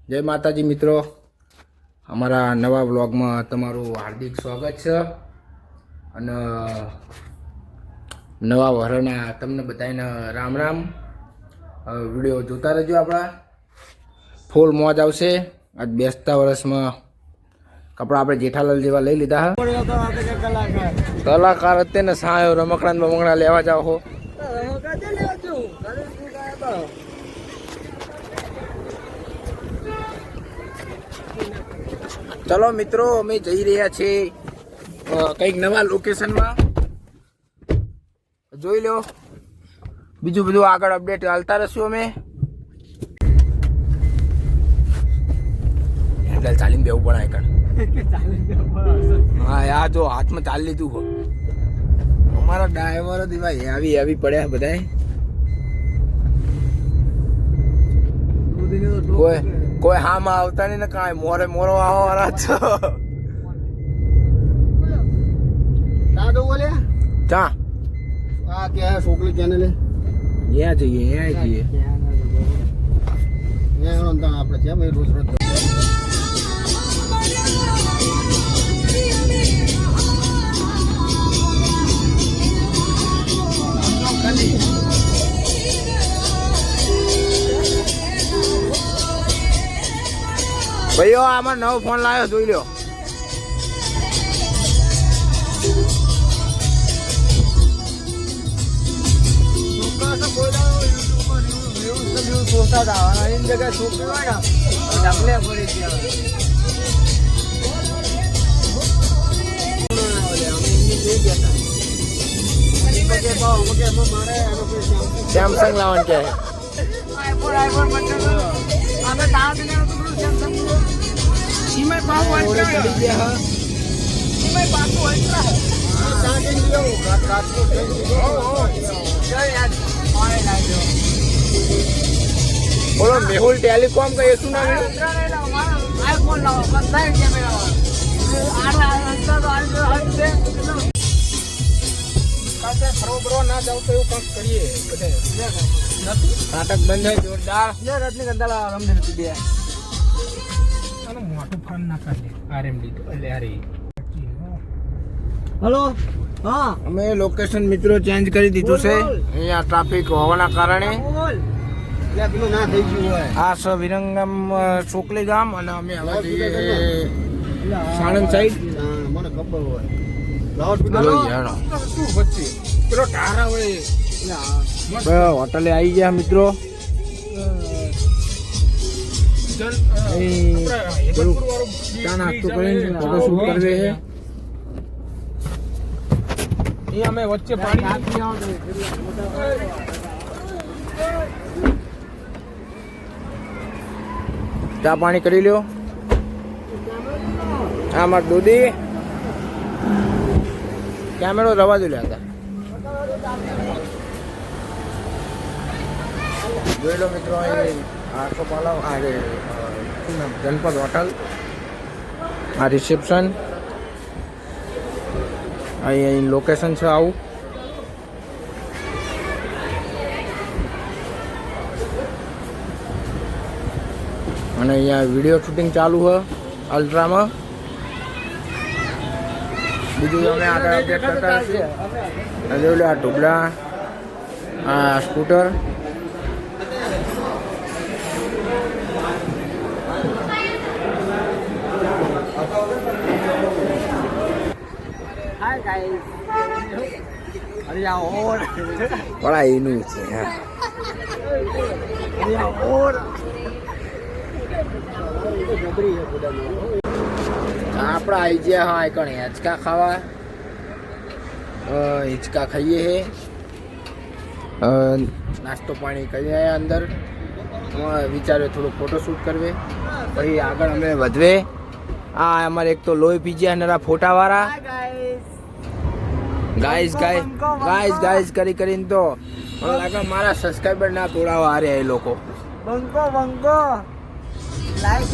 જય માતાજી મિત્રો, અમારા નવા વ્લોગમાં તમારું હાર્દિક સ્વાગત છે. અને નવા વરના તમને બધાને રામ રામ. વિડીયો જોતા રહેજો. આપણા ફૂલ મોજ આવશે. આજ બેસતા વર્ષમાં કપડા આપણે જેઠાલાલ જેવા લઈ લીધા હા. કલાકાર અત્યારે સાયો રમકડા બમકડા લેવા જાવ હો. ચલો મિત્રો, અમે જઈ રહ્યા છીએ કંઈક નવા લોકેશનમાં. જોઈ લો, બીજું બધું આગળ અપડેટ હાલતા રહીશું અમે. એટલે ચાલીને બેવું પણ આગળ. હા યાર, જો હાથમાં ચાલી લીધું હો. અમારા ડ્રાઈવર જ આવી પડ્યા બધા. કોઈ હામાં આવતા નહીં ને કાંઈ મોરે મોરો આવવાના છો. ચા આ ક્યાં છોકરી ક્યાં લે ત્યાં જઈએ આપણે છે ભાઈ રોજ રોજ ભાઈઓ, આમાં નવો ફોન લાવ્યો, જોઈ લો. સેમસંગ લાવવાનું કે બોલો. મેહુલ ટેલિકોમ કે શું નામ? બરોબર ના જાવ તો એવું કંઈક કરીએ. બધે નાટક બંધ થાય જોરદાર. રજનીગંધા રમતી નથી બે મોટું ફોન ના કરે આરએમડી તો એટલે અરે. હલો. હા, અમે લોકેશન મિત્રો ચેન્જ કરી દીધું છે. અહીંયા ટ્રાફિક હોવાના કારણે પેલું ના થઈ ગયું હોય. આ છે વિરંગામ ચોકલી ગામ, અને અમે હવે જઈએ સાણંદ સાઈડ. મને ખબર હોય. શું વચ્ચે પેલો ટારા હોય. હોટલે આવી ગયા મિત્રો. ચા નાસ્તો કરીને ફોટો શૂટ કરવે છે. અમે વચ્ચે પાણી ચા પાણી કરી લ્યો. હા, માર દૂધી કેમેરો રવા દો લેતા. જોઈ લો મિત્રો, આખો પાલાવ જનપદ હોટલ. આ રિસેપ્શન, અહીં લોકેશન છે આવું. અને અહીંયા વિડીયો શૂટિંગ ચાલુ છે અલ્ટ્રામાં. બીજું અમે આગળ અપડેટ કરતા છીએ. જોઈ લો, આ ઢોબલા, આ સ્કૂટર. પડા એનું છે. આપડા આવી ગયા હા કણ હિંચકા ખાવા. હિંચકા ખાઈએ હે. નાસ્તો પાણી કરીએ અંદર. વિચાર્યો થોડો ફોટોશૂટ કરવે, પછી આગળ અમે વધવે. આ અમારે એક તો લોહી પીજ્યા નરા ફોટાવાળા. ગાઈસ કરી કરીને તો મને લાગે મારા સબસ્ક્રાઈબર ના તોડાવા હારે એ લોકો. બંકો લાઈક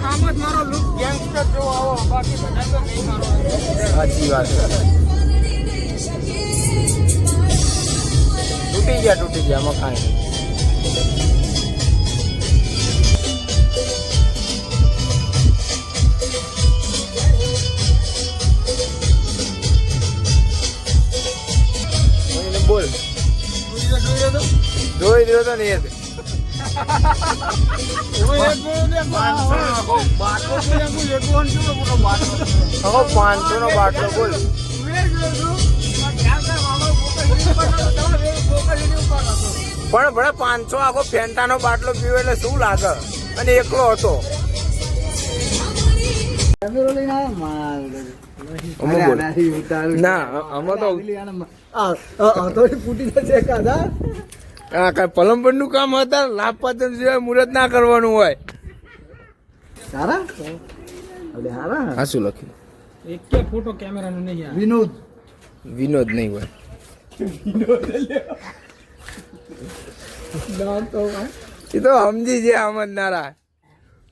આમાં મારો લુક ગેંગસ્ટર જો આવો, બાકી બધા તો નહીં મારો. સાચી વાત છે. તૂટી ગયા મકાન. બોલ જોઈ રહ્યો તો ને યાર હવે 500 નો બાટલો બોલ પણ ભલે 500 આખો ફેન્ટાનો બાટલો પીવો એટલે શું લાગે અને એકલો હતો ના આમાં તો ફૂટી જશે કાદા હા કઈ પલંબર નું કામ હતા લાભ પાચન સિવાય મુહૂર્ત ના કરવાનું હોય સારા અરે હારા હા શું લખ્યું એક કે ફોટો કેમેરાનો નહીં વિનોદ વિનોદ નહીં હોય એ તો સમજી છે અમદનારા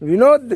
વિનોદ